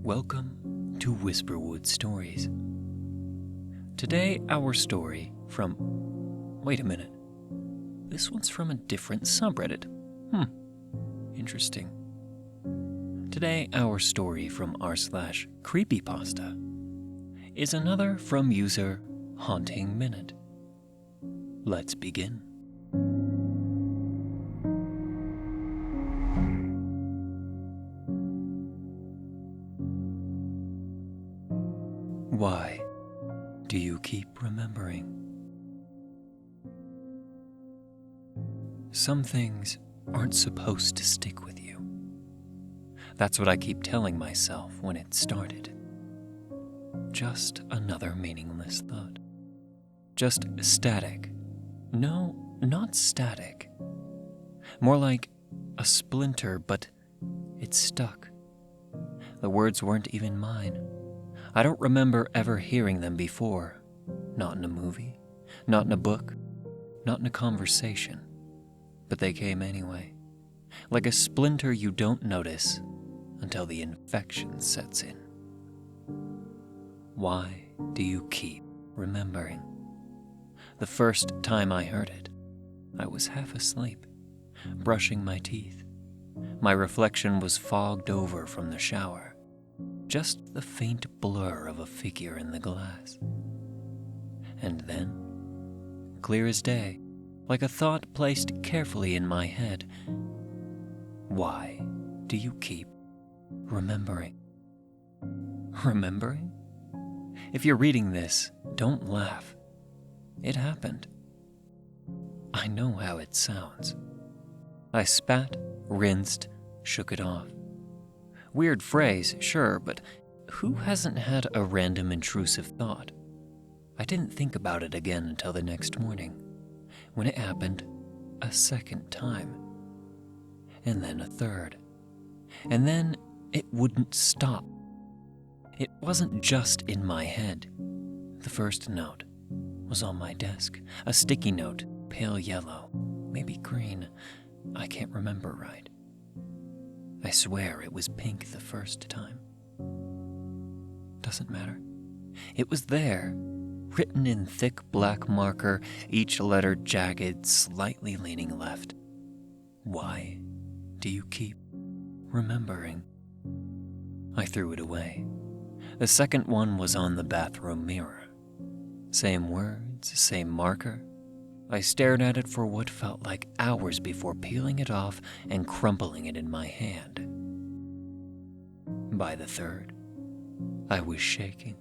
Welcome to Whisperwood Stories. Today, our story from... Wait a minute. This one's from a different subreddit. Interesting. Today, our story from r/creepypasta is another from user Haunting Minute. Let's begin. Why do you keep remembering? Some things aren't supposed to stick with you. That's what I keep telling myself when it started. Just another meaningless thought. Just static. No, not static. More like a splinter, but it stuck. The words weren't even mine. I don't remember ever hearing them before. Not in a movie, not in a book, not in a conversation. But they came anyway. Like a splinter you don't notice until the infection sets in. Why do you keep remembering? The first time I heard it, I was half asleep, brushing my teeth. My reflection was fogged over from the shower. Just the faint blur of a figure in the glass. And then, clear as day, like a thought placed carefully in my head, why do you keep remembering? Remembering? If you're reading this, don't laugh. It happened. I know how it sounds. I spat, rinsed, shook it off. Weird phrase, sure, but who hasn't had a random intrusive thought? I didn't think about it again until the next morning, when it happened a second time, and then a third, and then it wouldn't stop. It wasn't just in my head. The first note was on my desk, a sticky note, pale yellow, maybe green, I can't remember right. I swear it was pink the first time. Doesn't matter. It was there, written in thick black marker, each letter jagged, slightly leaning left. Why do you keep remembering? I threw it away. The second one was on the bathroom mirror. Same words, same marker. I stared at it for what felt like hours before peeling it off and crumpling it in my hand. By the third, I was shaking.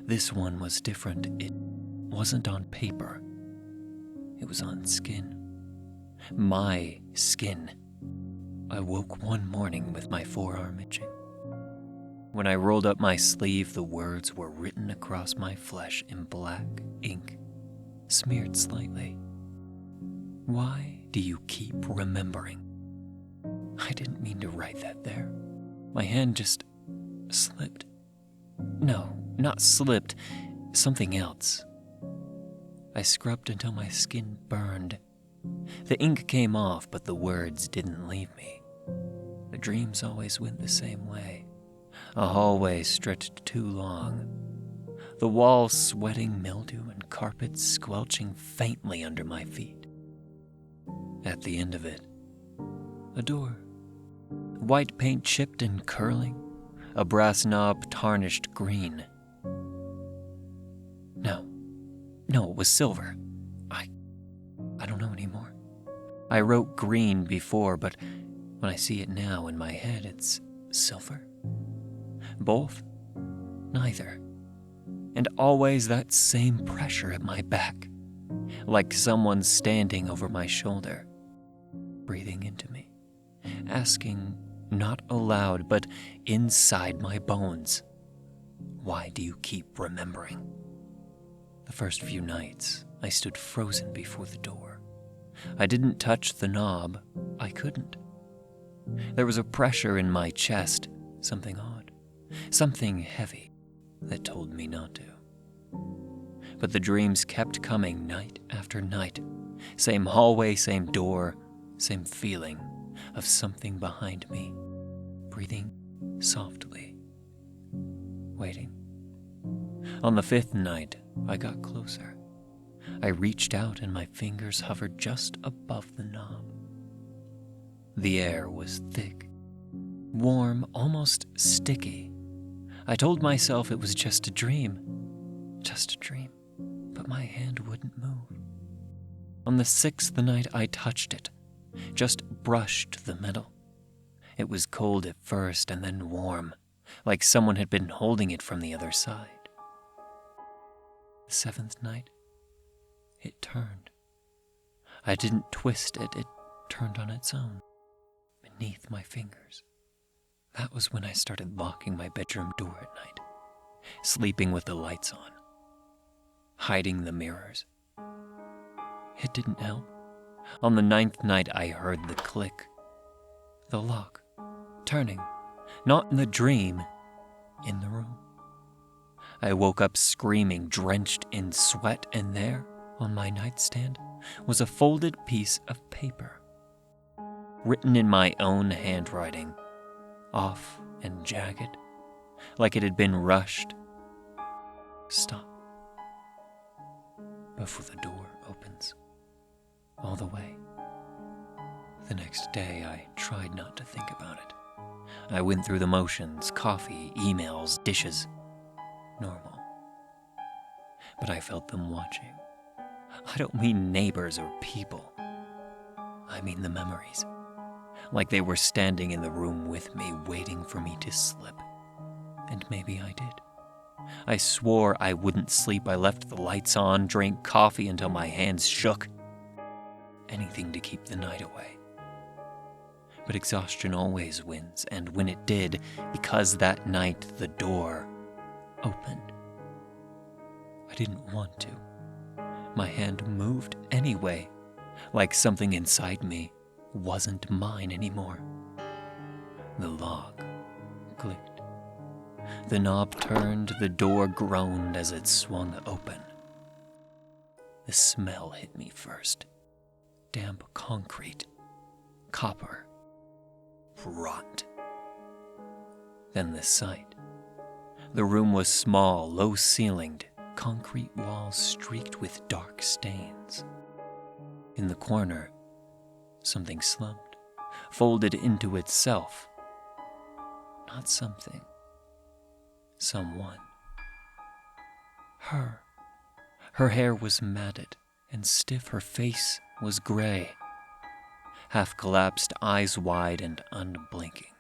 This one was different. It wasn't on paper. It was on skin. My skin. I woke one morning with my forearm itching. When I rolled up my sleeve, the words were written across my flesh in black ink, smeared slightly. Why do you keep remembering? I didn't mean to write that there. My hand just slipped. No, not slipped, something else. I scrubbed until my skin burned. The ink came off, but the words didn't leave me. The dreams always went the same way. A hallway stretched too long. The walls sweating mildew and carpets squelching faintly under my feet. At the end of it, a door. White paint chipped and curling, a brass knob tarnished green. No, it was silver. I don't know anymore. I wrote green before, but when I see it now in my head, it's silver. Both? Neither. And always that same pressure at my back, like someone standing over my shoulder, breathing into me, asking, not aloud, but inside my bones, why do you keep remembering? The first few nights, I stood frozen before the door. I didn't touch the knob. I couldn't. There was a pressure in my chest, something odd, something heavy that told me not to. But the dreams kept coming night after night. Same hallway, same door, same feeling of something behind me, breathing softly waiting. On the 5th night, I got closer. I reached out and my fingers hovered just above the knob. The air was thick, warm, almost sticky. I told myself it was just a dream, but my hand wouldn't move. On the 6th night, I touched it, just brushed the metal. It was cold at first and then warm, like someone had been holding it from the other side. The 7th night, it turned. I didn't twist it, it turned on its own, beneath my fingers. That was when I started locking my bedroom door at night, sleeping with the lights on, hiding the mirrors. It didn't help. On the 9th night, I heard the click, the lock, turning, not in the dream, in the room. I woke up screaming, drenched in sweat, and there, on my nightstand, was a folded piece of paper, written in my own handwriting, off and jagged, like it had been rushed. Stop before the door opens, all the way. The next day, I tried not to think about it. I went through the motions, coffee, emails, dishes, normal. But I felt them watching. I don't mean neighbors or people. I mean the memories. Like they were standing in the room with me, waiting for me to slip. And maybe I did. I swore I wouldn't sleep. I left the lights on, drank coffee until my hands shook. Anything to keep the night away. But exhaustion always wins, and when it did, because that night the door opened. I didn't want to. My hand moved anyway, like something inside me wasn't mine anymore. The lock clicked. The knob turned, the door groaned as it swung open. The smell hit me first. Damp concrete, copper, rot. Then the sight. The room was small, low-ceilinged, concrete walls streaked with dark stains. In the corner, something slumped, folded into itself. Not something. Someone. Her. Her hair was matted and stiff. Her face was gray. Half-collapsed, eyes wide and unblinking.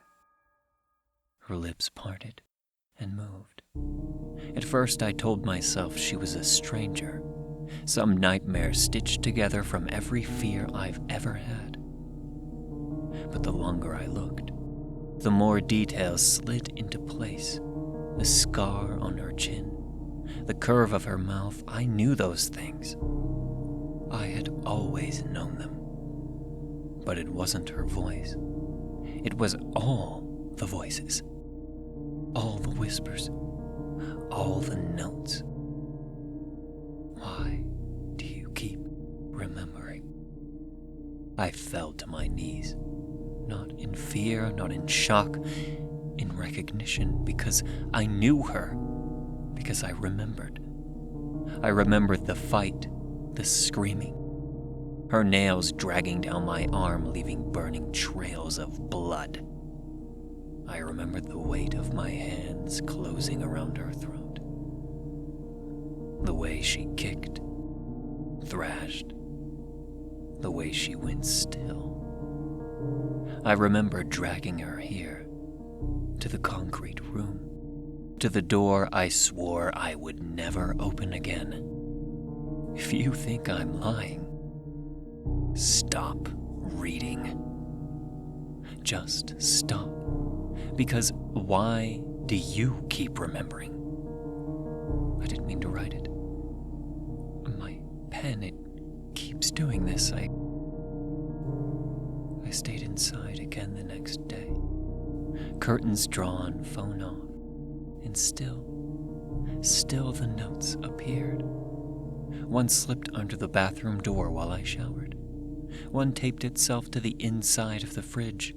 Her lips parted and moved. At first I told myself she was a stranger, some nightmare stitched together from every fear I've ever had. But the longer I looked, the more details slid into place. The scar on her chin, the curve of her mouth, I knew those things. I had always known them. But it wasn't her voice. It was all the voices. All the whispers. All the notes. Why do you keep remembering? I fell to my knees. Not in fear, not in shock, in recognition, because I knew her, because I remembered. I remembered the fight, the screaming, her nails dragging down my arm, leaving burning trails of blood. I remembered the weight of my hands closing around her throat, the way she kicked, thrashed, the way she went still. I remember dragging her here, to the concrete room, to the door I swore I would never open again. If you think I'm lying, stop reading. Just stop. Because why do you keep remembering? I didn't mean to write it. My pen, it keeps doing this. I stayed inside again the next day. Curtains drawn, phone off, and still the notes appeared. One slipped under the bathroom door while I showered. One taped itself to the inside of the fridge.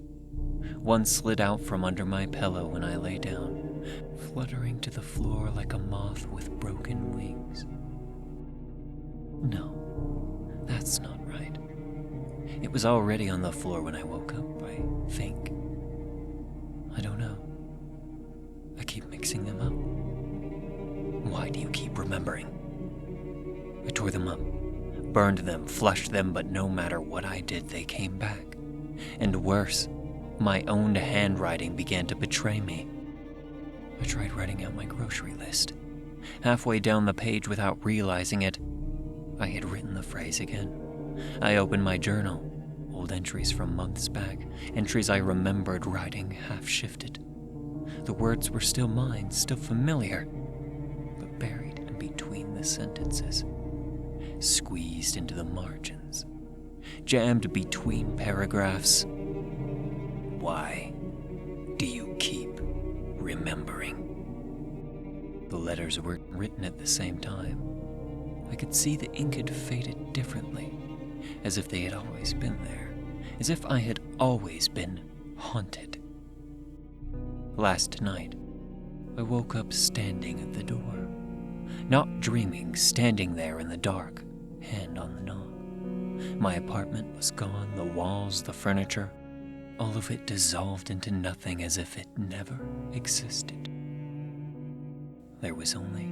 One slid out from under my pillow when I lay down. fluttering to the floor like a moth with broken wings. No, that's not right. It was already on the floor when I woke up, I think. I don't know. I keep mixing them up. Why do you keep remembering? I tore them up, burned them, flushed them, but no matter what I did, they came back. And worse, my own handwriting began to betray me. I tried writing out my grocery list. Halfway down the page, without realizing it, I had written the phrase again. I opened my journal, old entries from months back, entries I remembered writing half-shifted. The words were still mine, still familiar, but buried in between the sentences, squeezed into the margins, jammed between paragraphs. Why do you keep remembering? The letters were written at the same time. I could see the ink had faded differently, as if they had always been there, as if I had always been haunted. Last night, I woke up standing at the door, not dreaming, standing there in the dark, hand on the knob. My apartment was gone, the walls, the furniture, all of it dissolved into nothing as if it never existed. There was only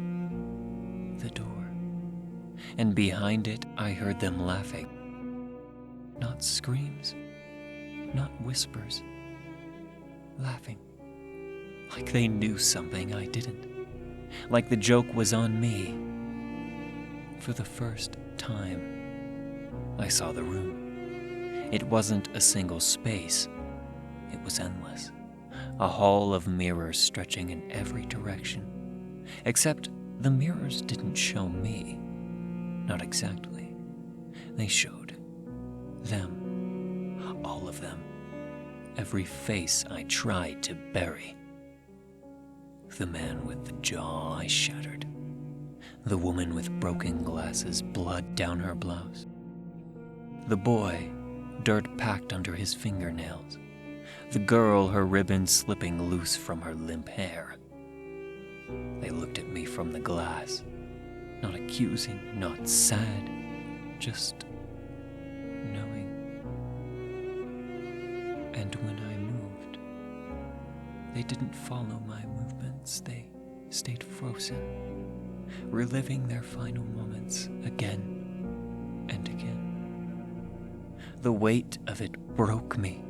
the door, and behind it I heard them laughing. Not screams, not whispers, laughing. Like they knew something I didn't. Like the joke was on me. For the first time, I saw the room. It wasn't a single space. It was endless. A hall of mirrors stretching in every direction. Except the mirrors didn't show me. Not exactly. They showed them. All of them. Every face I tried to bury. The man with the jaw I shattered. The woman with broken glasses, blood down her blouse. The boy, dirt packed under his fingernails. The girl, her ribbon slipping loose from her limp hair. They looked at me from the glass, not accusing, not sad, just knowing. And when I moved, they didn't follow my movements. They stayed frozen, reliving their final moments again and again. The weight of it broke me.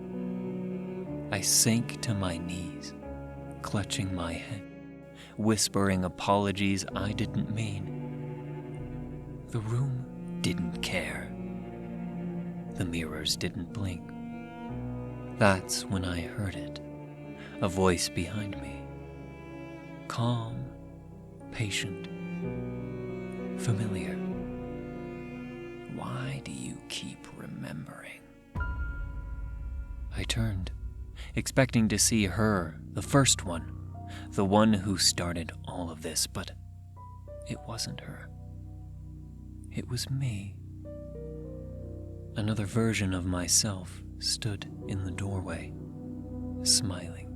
I sank to my knees, clutching my head, whispering apologies I didn't mean. The room didn't care. The mirrors didn't blink. That's when I heard it, a voice behind me. Calm, patient, familiar. Why do you keep remembering? I turned, expecting to see her, the first one, the one who started all of this, but it wasn't her. It was me. Another version of myself stood in the doorway, smiling.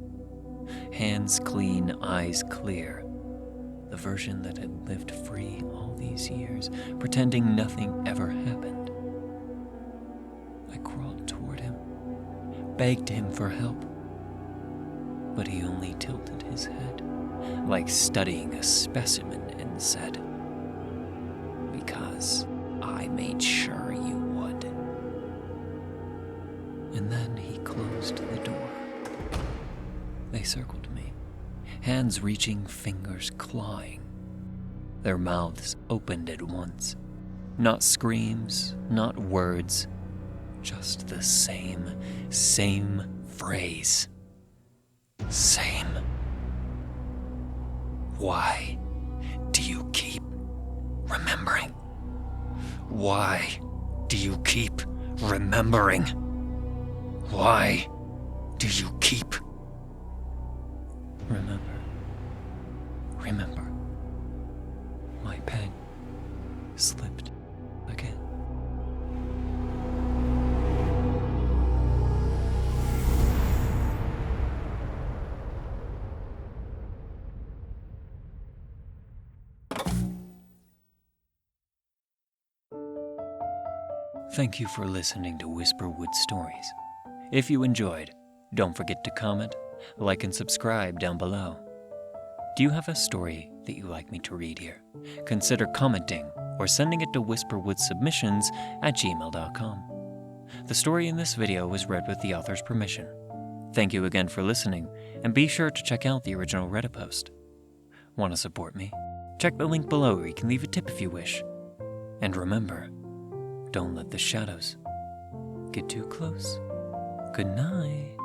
Hands clean, eyes clear. The version that had lived free all these years, pretending nothing ever happened. I crawled toward him, begged him for help, but he only tilted his head, like studying a specimen, and said, "Because I made sure you would." And then he closed the door. They circled me, hands reaching, fingers clawing. Their mouths opened at once. Not screams, not words, just the same phrase. Same. Why do you keep remembering? Why do you keep remembering? Why do you keep remember? My pen slipped again. Thank you for listening to Whisperwood Stories. If you enjoyed, don't forget to comment, like, and subscribe down below. Do you have a story that you'd like me to read here? Consider commenting or sending it to whisperwoodsubmissions@gmail.com. The story in this video was read with the author's permission. Thank you again for listening, and be sure to check out the original Reddit post. Want to support me? Check the link below where you can leave a tip if you wish. And remember, don't let the shadows get too close. Good night.